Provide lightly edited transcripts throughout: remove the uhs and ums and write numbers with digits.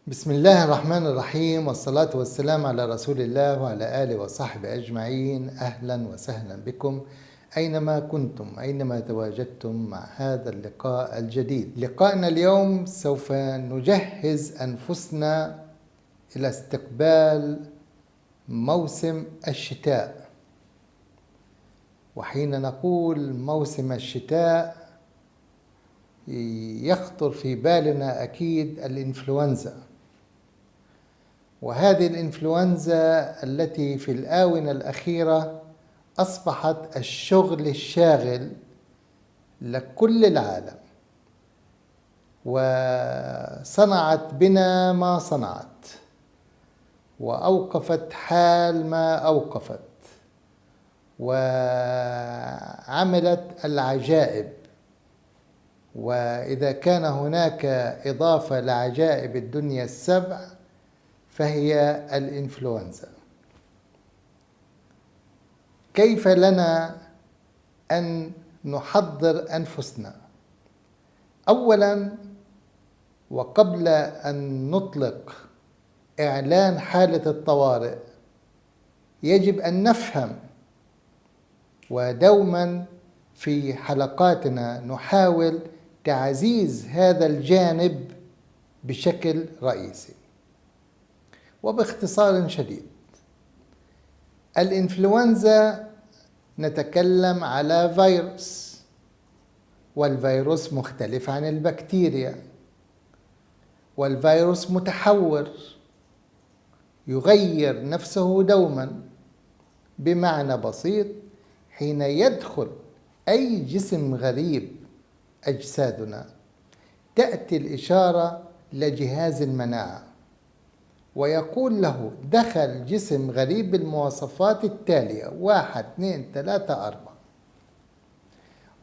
بسم الله الرحمن الرحيم، والصلاة والسلام على رسول الله وعلى آله وصحبه أجمعين. أهلا وسهلا بكم أينما كنتم، أينما تواجدتم مع هذا اللقاء الجديد. لقاءنا اليوم سوف نجهز أنفسنا إلى استقبال موسم الشتاء. وحين نقول موسم الشتاء يخطر في بالنا أكيد الإنفلونزا، وهذه الإنفلونزا التي في الآونة الأخيرة أصبحت الشغل الشاغل لكل العالم، وصنعت بنا ما صنعت، وأوقفت حال ما أوقفت، وعملت العجائب. وإذا كان هناك إضافة لعجائب الدنيا السبع فهي الإنفلونزا. كيف لنا أن نحضر أنفسنا؟ أولا، وقبل أن نطلق إعلان حالة الطوارئ، يجب أن نفهم، ودوما في حلقاتنا نحاول تعزيز هذا الجانب بشكل رئيسي. وباختصار شديد، الإنفلونزا نتكلم على فيروس، والفيروس مختلف عن البكتيريا، والفيروس متحور يغير نفسه دوما. بمعنى بسيط، حين يدخل أي جسم غريب أجسادنا تأتي الإشارة لجهاز المناعة ويقول له دخل جسم غريب بالمواصفات التالية 1 2 3 4،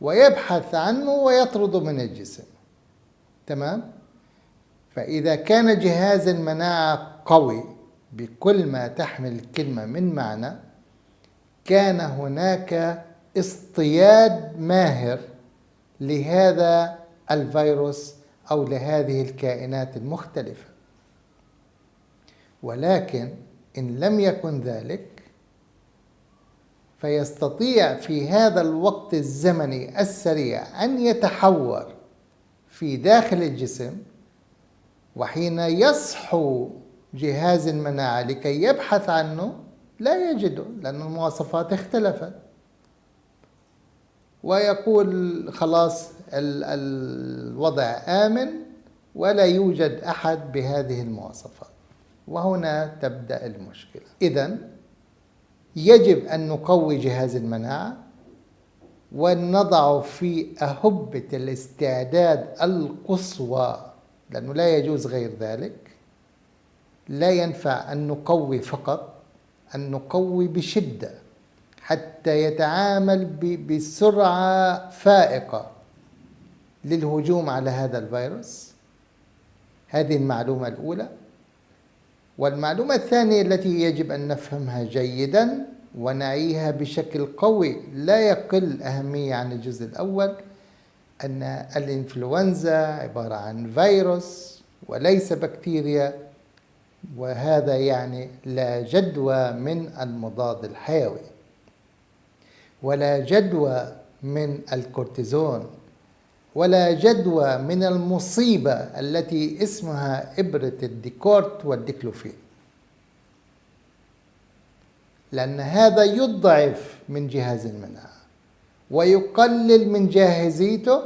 ويبحث عنه ويطرده من الجسم. تمام؟ فإذا كان جهاز المناعة قوي بكل ما تحمل الكلمة من معنى، كان هناك اصطياد ماهر لهذا الفيروس أو لهذه الكائنات المختلفة. ولكن إن لم يكن ذلك، فيستطيع في هذا الوقت الزمني السريع أن يتحور في داخل الجسم، وحين يصحو جهاز المناعة لكي يبحث عنه لا يجده، لأن المواصفات اختلفت، ويقول خلاص الوضع آمن ولا يوجد أحد بهذه المواصفات. وهنا تبدأ المشكلة. إذن يجب أن نقوي جهاز المناعة ونضع في أهبة الاستعداد القصوى، لأنه لا يجوز غير ذلك. لا ينفع أن نقوي فقط، أن نقوي بشدة حتى يتعامل بسرعة فائقة للهجوم على هذا الفيروس. هذه المعلومة الأولى. والمعلومة الثانية التي يجب أن نفهمها جيدا ونعيها بشكل قوي لا يقل أهمية عن الجزء الأول، أن الإنفلونزا عبارة عن فيروس وليس بكتيريا، وهذا يعني لا جدوى من المضاد الحيوي، ولا جدوى من الكورتيزون، ولا جدوى من المصيبة التي اسمها إبرة الديكورت والديكلوفين، لأن هذا يضعف من جهاز المناعة ويقلل من جاهزيته،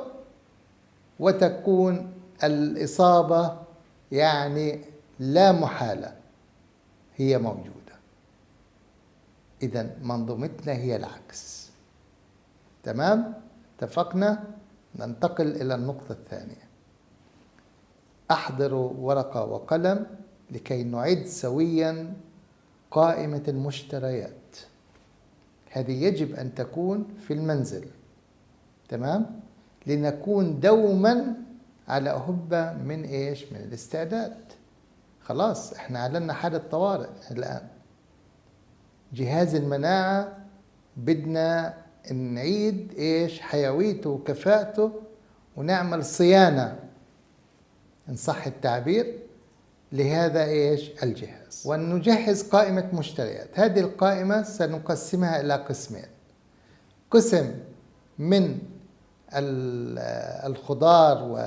وتكون الإصابة يعني لا محالة هي موجودة. إذن منظومتنا هي العكس. تمام؟ اتفقنا؟ ننتقل إلى النقطة الثانية. أحضروا ورقة وقلم لكي نعد سويا قائمة المشتريات. هذه يجب أن تكون في المنزل. تمام؟ لنكون دوما على أهبة من إيش؟ من الاستعداد. خلاص احنا أعلنا حالة طوارئ الآن. جهاز المناعة بدنا نعيد إيش؟ حيويته وكفاءته، ونعمل صيانة إن صح التعبير لهذا الجهاز. ونجهز قائمة مشتريات. هذه القائمة سنقسمها إلى قسمين: قسم من الخضار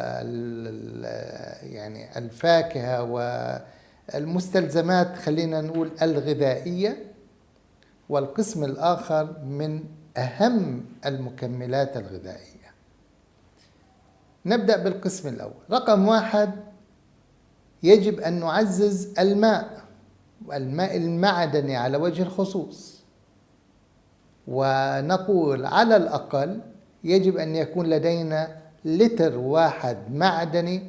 يعني الفاكهة والمستلزمات، خلينا نقول الغذائية، والقسم الآخر من أهم المكملات الغذائية. نبدأ بالقسم الأول. رقم 1: يجب أن نعزز الماء المعدني على وجه الخصوص، ونقول على الأقل يجب أن يكون لدينا لتر واحد معدني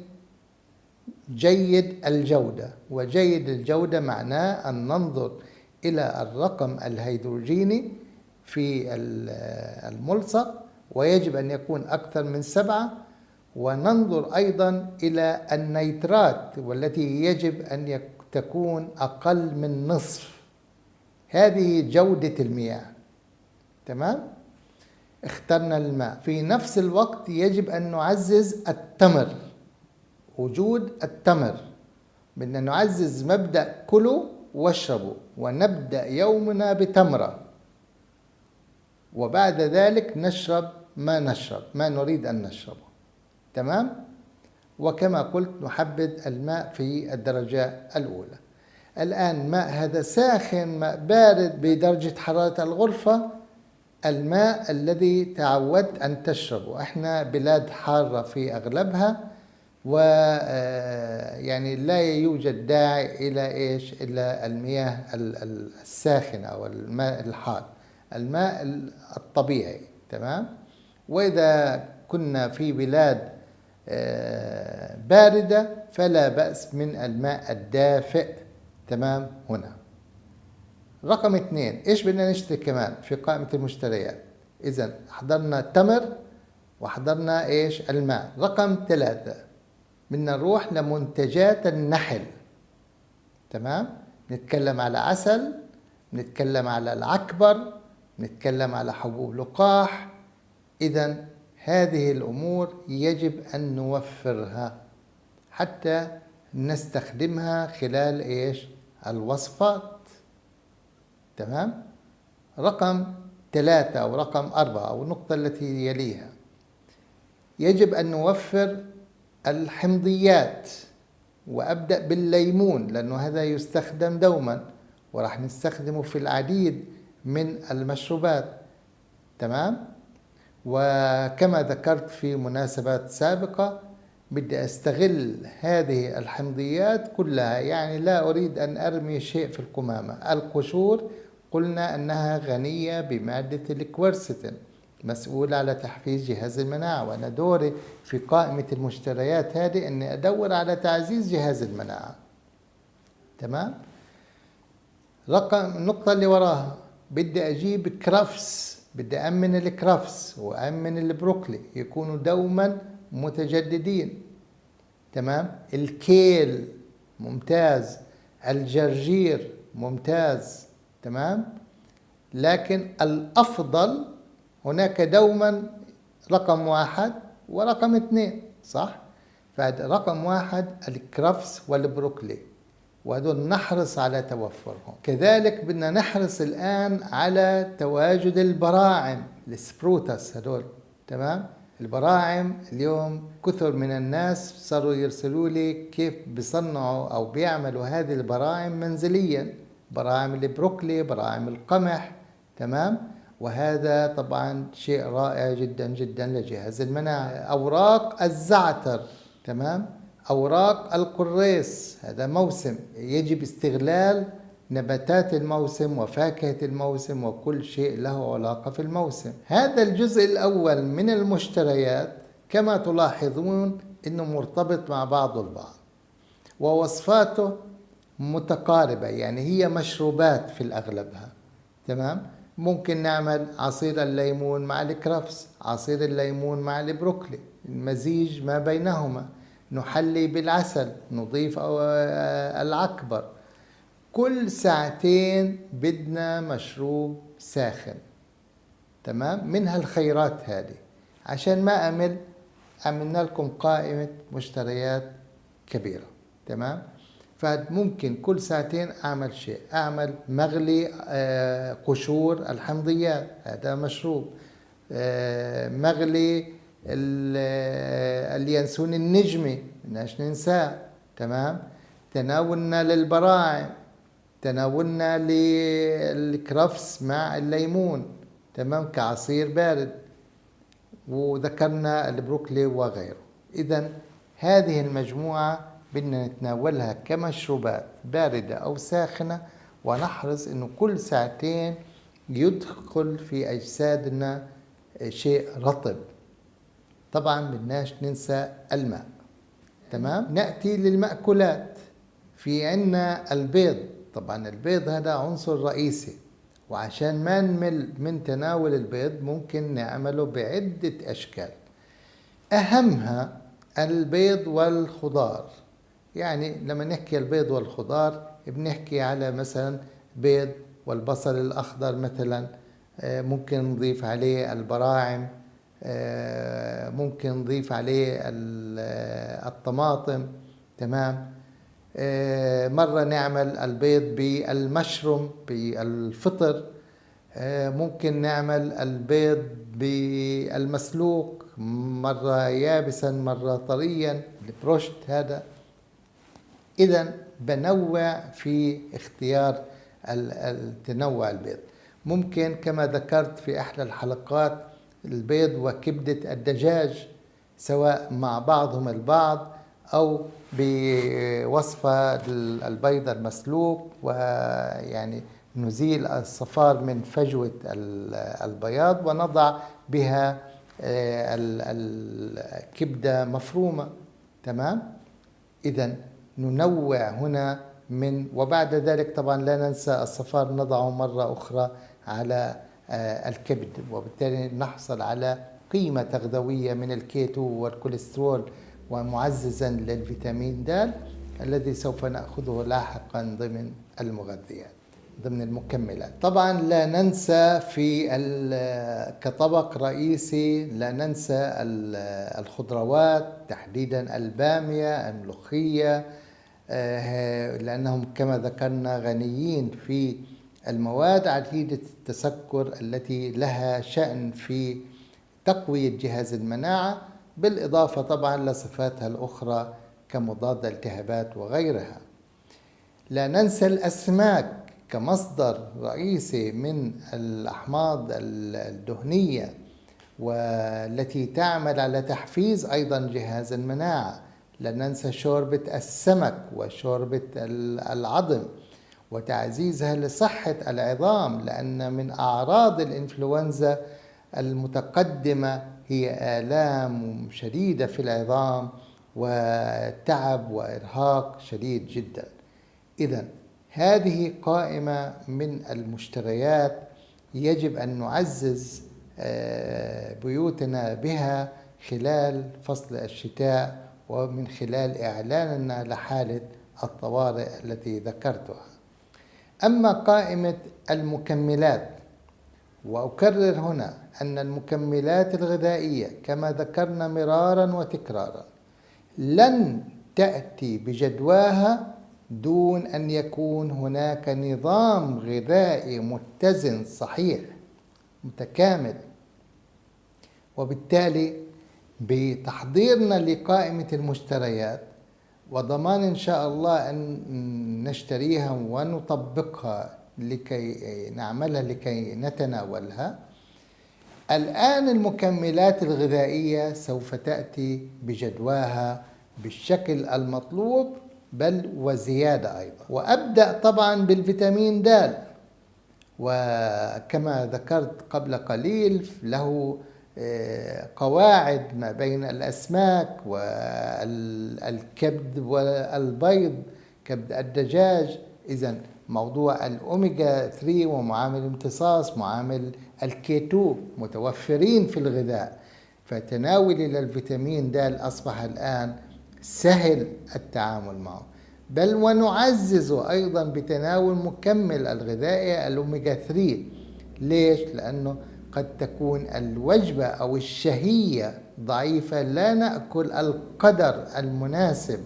جيد الجودة. وجيد الجودة معناه أن ننظر إلى الرقم الهيدروجيني في الملصق، ويجب أن يكون أكثر من 7، وننظر أيضا إلى النيترات والتي يجب أن تكون أقل من نصف. هذه جودة المياه. تمام؟ اخترنا الماء. في نفس الوقت يجب أن نعزز التمر، وجود التمر. بدنا نعزز مبدأ كلوا واشربوا، ونبدأ يومنا بتمرة، وبعد ذلك نشرب ما نريد أن نشربه. تمام؟ وكما قلت نحبذ الماء في الدرجة الأولى. الآن ماء هذا ساخن، ماء بارد بدرجة حرارة الغرفة، الماء الذي تعودت أن تشربه. احنا بلاد حارة في أغلبها، ويعني لا يوجد داعي إلى المياه الساخنة أو الماء الحار، الماء الطبيعي. تمام؟ وإذا كنا في بلاد باردة فلا بأس من الماء الدافئ. تمام؟ هنا رقم 2: إيش بدنا نشتري كمان في قائمة المشتريات؟ إذن حضرنا التمر وحضرنا الماء. رقم 3: بدنا نروح لمنتجات النحل. تمام؟ نتكلم على عسل، نتكلم على العكبر، نتكلم على حبوب لقاح. إذن هذه الأمور يجب أن نوفرها حتى نستخدمها خلال الوصفات. تمام؟ رقم 3 أو رقم 4 أو النقطة التي يليها: يجب أن نوفر الحمضيات، وأبدأ بالليمون لأنه هذا يستخدم دوما وراح نستخدمه في العديد من المشروبات. تمام؟ وكما ذكرت في مناسبات سابقة بدي أستغل هذه الحمضيات كلها، يعني لا أريد أن أرمي شيء في القمامة. القشور قلنا أنها غنية بمادة الكويرستين، مسؤولة على تحفيز جهاز المناعة، وأنا دوري في قائمة المشتريات هذه أني أدور على تعزيز جهاز المناعة. تمام؟ النقطة اللي وراها: بدي أجيب كرفس، بدي أمن الكرفس وأمن البروكلي يكونوا دوما متجددين. تمام؟ الكيل ممتاز، الجرجير ممتاز. تمام؟ لكن الأفضل هناك دوما رقم 1 ورقم 2، صح؟ فرقم 1 الكرفس والبروكلي، وهذول نحرص على توفرهم. كذلك بدنا نحرص الآن على تواجد البراعم، السبروتس هذول. تمام؟ البراعم اليوم كثر من الناس صاروا يرسلوا لي كيف بيصنعوا أو بيعملوا هذه البراعم منزليا، براعم البروكلي، براعم القمح. تمام؟ وهذا طبعا شيء رائع جدا جدا لجهاز المناعة. أوراق الزعتر. تمام؟ أوراق القريص، هذا موسم، يجب استغلال نباتات الموسم وفاكهة الموسم وكل شيء له علاقة في الموسم. هذا الجزء الأول من المشتريات كما تلاحظون إنه مرتبط مع بعض البعض، ووصفاته متقاربة، يعني هي مشروبات في الأغلبها. تمام؟ ممكن نعمل عصير الليمون مع الكرفس، عصير الليمون مع البروكلي، المزيج ما بينهما، نحلي بالعسل، نضيف العكبر. كل ساعتين بدنا مشروب ساخن. تمام؟ من هالخيرات هذه. عشان ما عملنا لكم قائمة مشتريات كبيرة. تمام؟ فممكن كل ساعتين أعمل شيء، أعمل مغلي قشور الحمضيات، هذا مشروب. مغلي اليانسون النجمي، مناش ننساه. تمام. تناولنا للبراعم، تناولنا للكرفس مع الليمون، تمام، كعصير بارد، وذكرنا البروكلي وغيره. إذن هذه المجموعة بدنا نتناولها كمشروبات باردة أو ساخنة، ونحرص إنه كل ساعتين يدخل في أجسادنا شيء رطب. طبعا بدناش ننسى الماء. تمام. نأتي للمأكولات. في عنا البيض. طبعا البيض هذا عنصر رئيسي، وعشان ما نمل من تناول البيض ممكن نعمله بعدة أشكال، أهمها البيض والخضار. يعني لما نحكي البيض والخضار بنحكي على مثلا بيض والبصل الأخضر مثلا، ممكن نضيف عليه البراعم، ممكن نضيف عليه الطماطم. تمام. مرة نعمل البيض بالمشروم بالفطر، ممكن نعمل البيض بالمسلوق، مرة يابسا مرة طريا، البروشت هذا. إذن بنوع في اختيار التنوع البيض. ممكن كما ذكرت في أحد الحلقات البيض وكبدة الدجاج، سواء مع بعضهم البعض أو بوصفة البيض المسلوق، ويعني نزيل الصفار من فجوة البياض ونضع بها الكبدة مفرومة. تمام. إذن ننوع هنا وبعد ذلك طبعا لا ننسى الصفار نضعه مرة أخرى على الكبد، وبالتالي نحصل على قيمة تغذوية من الكيتو والكوليسترول، ومعززا للفيتامين د الذي سوف نأخذه لاحقا ضمن المغذيات، ضمن المكملات. طبعا لا ننسى كطبق رئيسي لا ننسى الخضروات، تحديدا البامية، الملوخية، لأنهم كما ذكرنا غنيين في المواد عديدة التسكر التي لها شأن في تقوية جهاز المناعة، بالإضافة طبعا لصفاتها الأخرى كمضاد التهابات وغيرها. لا ننسى الأسماك كمصدر رئيسي من الأحماض الدهنية، والتي تعمل على تحفيز أيضا جهاز المناعة. لا ننسى شوربة السمك وشوربة العظم وتعزيزها لصحة العظام، لأن من أعراض الإنفلونزا المتقدمة هي آلام شديدة في العظام وتعب وإرهاق شديد جدا. إذن هذه قائمة من المشتريات يجب أن نعزز بيوتنا بها خلال فصل الشتاء، ومن خلال إعلاننا لحالة الطوارئ التي ذكرتها. أما قائمة المكملات، وأكرر هنا أن المكملات الغذائية كما ذكرنا مرارا وتكرارا لن تأتي بجدواها دون أن يكون هناك نظام غذائي متزن صحيح متكامل. وبالتالي بتحضيرنا لقائمة المشتريات وضمان إن شاء الله أن نشتريها ونطبقها لكي نعملها لكي نتناولها، الآن المكملات الغذائية سوف تأتي بجدواها بالشكل المطلوب بل وزيادة أيضا. وأبدأ طبعا بالفيتامين د، وكما ذكرت قبل قليل له قواعد ما بين الأسماك والكبد والبيض، كبد الدجاج. إذن موضوع الأوميجا 3 ومعامل الامتصاص، معامل الكيتو متوفرين في الغذاء، فتناولي للفيتامين د أصبح الآن سهل التعامل معه، بل ونعززه أيضا بتناول مكمل الغذائي الأوميجا 3. ليش؟ لأنه قد تكون الوجبة أو الشهية ضعيفة، لا نأكل القدر المناسب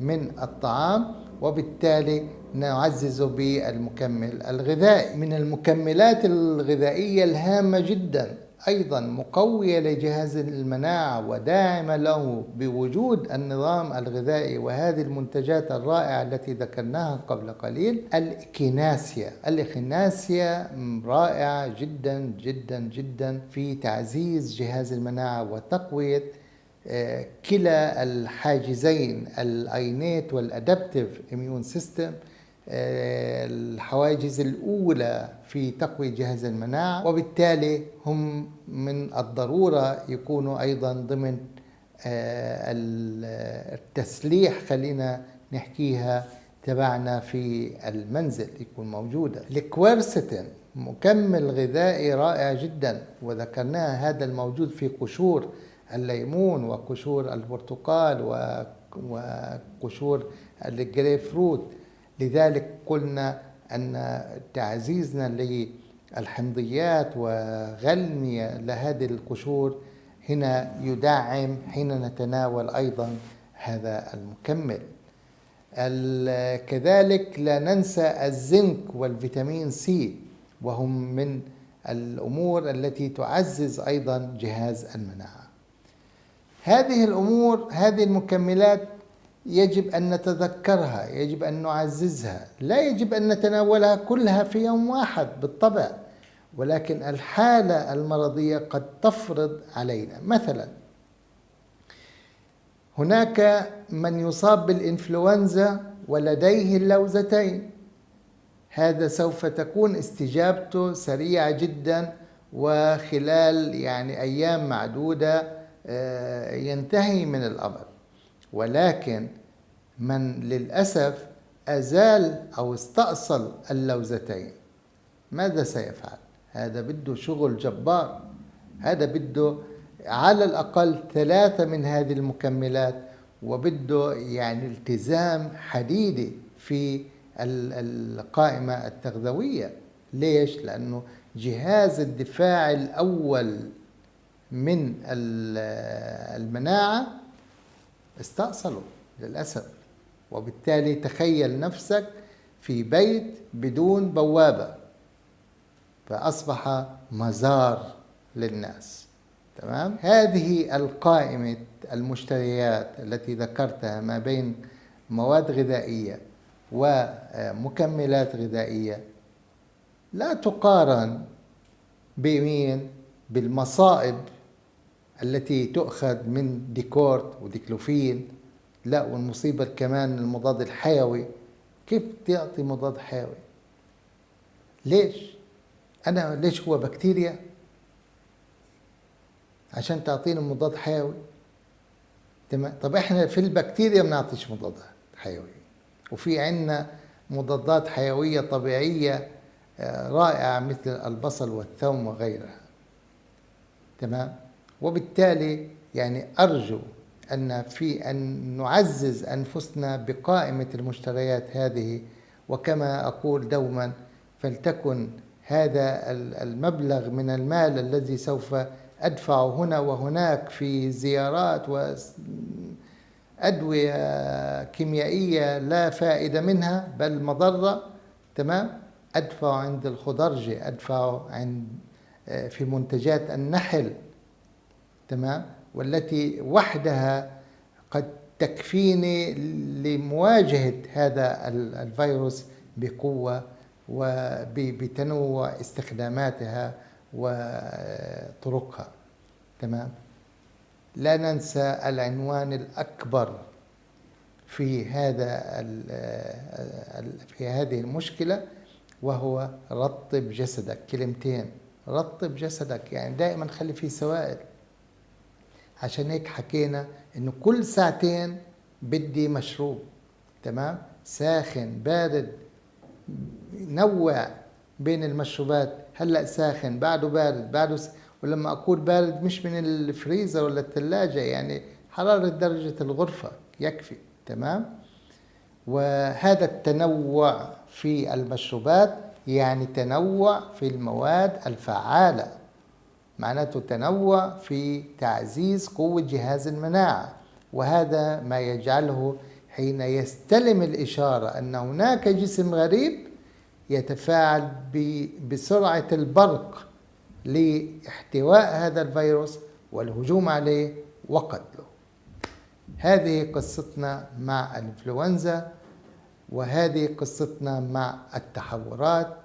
من الطعام، وبالتالي نعززه بالمكمل الغذائي. من المكملات الغذائية الهامة جدا أيضا مقوية لجهاز المناعة وداعمة له بوجود النظام الغذائي وهذه المنتجات الرائعة التي ذكرناها قبل قليل، الإكيناسيا. الإكيناسيا رائعة جدا جدا جدا في تعزيز جهاز المناعة وتقوية كلا الحاجزين الأينيت والأدابتيف إميون سيستم، الحواجز الأولى في تقوية جهاز المناعة، وبالتالي هم من الضرورة يكونوا أيضا ضمن التسليح، خلينا نحكيها تبعنا في المنزل يكون موجودة. الكويرستين مكمل غذائي رائع جدا، وذكرناه هذا الموجود في قشور الليمون وقشور البرتقال وقشور الجريب فروت. لذلك قلنا أن تعزيزنا للحمضيات وغلمية لهذه القشور هنا يدعم حين نتناول أيضا هذا المكمل. كذلك لا ننسى الزنك والفيتامين سي، وهم من الأمور التي تعزز أيضا جهاز المناعة. هذه الأمور، هذه المكملات يجب أن نتذكرها، يجب أن نعززها، لا يجب أن نتناولها كلها في يوم واحد بالطبع، ولكن الحالة المرضية قد تفرض علينا. مثلا هناك من يصاب بالإنفلونزا ولديه اللوزتين، هذا سوف تكون استجابته سريعة جدا، وخلال أيام معدودة ينتهي من الأمر. ولكن من للأسف أزال أو استأصل اللوزتين، ماذا سيفعل؟ هذا بده شغل جبار، هذا بده على الأقل 3 من هذه المكملات، وبده التزام حديدي في القائمة التغذوية. ليش؟ لأنه جهاز الدفاع الأول من المناعة استأصله للأسف، وبالتالي تخيل نفسك في بيت بدون بوابة، فأصبح مزار للناس. تمام؟ هذه القائمة المشتريات التي ذكرتها ما بين مواد غذائية ومكملات غذائية لا تقارن بمين؟ بالمصائب التي تؤخذ من ديكورت وديكلوفين، لا، والمصيبة كمان المضاد الحيوي. كيف تعطي مضاد حيوي؟ ليش هو بكتيريا عشان تعطينا مضاد حيوي؟ تمام. طب احنا في البكتيريا ما بنعطيش مضادات حيوية، وفي عندنا مضادات حيوية طبيعية رائعة مثل البصل والثوم وغيرها. تمام. وبالتالي أرجو أن نعزز أنفسنا بقائمة المشتريات هذه، وكما أقول دوما فلتكن هذا المبلغ من المال الذي سوف أدفعه هنا وهناك في زيارات وأدوية كيميائية لا فائدة منها بل مضرة، تمام، أدفع عند الخضرجي، أدفع في منتجات النحل، تمام، والتي وحدها قد تكفيني لمواجهة هذا الفيروس بقوة وبتنوع استخداماتها وطرقها. تمام. لا ننسى العنوان الأكبر في هذه المشكلة، وهو رطب جسدك. كلمتين، رطب جسدك، دائما خلي فيه سوائل. عشان هيك حكينا انه كل ساعتين بدي مشروب، تمام، ساخن بارد، نوع بين المشروبات، هلأ ساخن بعده بارد بعده ولما أقول بارد مش من الفريزر ولا الثلاجة، حرارة درجة الغرفة يكفي. تمام. وهذا التنوع في المشروبات تنوع في المواد الفعالة، معناته تنوع في تعزيز قوة جهاز المناعة، وهذا ما يجعله حين يستلم الإشارة أن هناك جسم غريب يتفاعل بسرعة البرق لاحتواء هذا الفيروس والهجوم عليه وقتله. هذه قصتنا مع الإنفلونزا، وهذه قصتنا مع التحورات،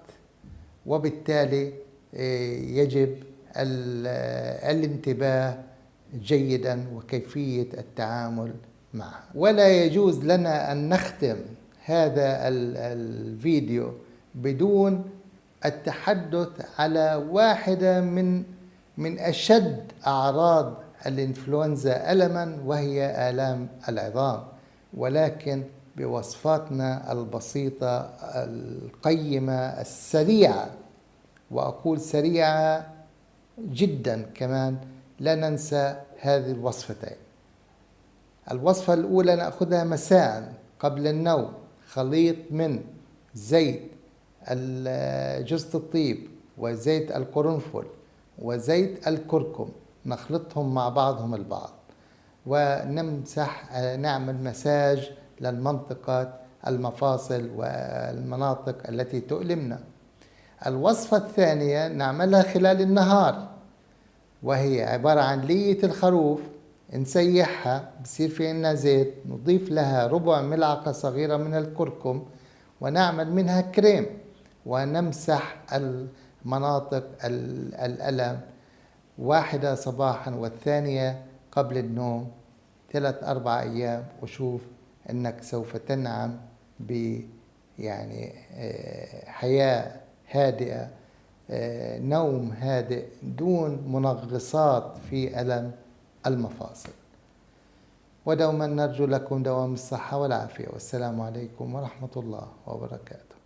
وبالتالي يجب الانتباه جيدا وكيفية التعامل معها. ولا يجوز لنا أن نختم هذا الفيديو بدون التحدث على واحدة من أشد أعراض الإنفلونزا ألما، وهي آلام العظام، ولكن بوصفاتنا البسيطة القيمة السريعة، وأقول سريعة جدا كمان. لا ننسى هذه الوصفتين. الوصفة الأولى نأخذها مساء قبل النوم، خليط من زيت جوز الطيب وزيت القرنفل وزيت الكركم، نخلطهم مع بعضهم البعض ونمسح، نعمل مساج للمنطقة المفاصل والمناطق التي تؤلمنا. الوصفة الثانية نعملها خلال النهار، وهي عبارة عن لية الخروف، نسيحها بصير في عنا زيت، نضيف لها ربع ملعقة صغيرة من الكركم ونعمل منها كريم، ونمسح المناطق الألم، واحدة صباحا والثانية قبل النوم 3-4 أيام، وشوف أنك سوف تنعم حياة هادئة، نوم هادئ دون منغصات في ألم المفاصل. ودوما نرجو لكم دوام الصحة والعافية، والسلام عليكم ورحمة الله وبركاته.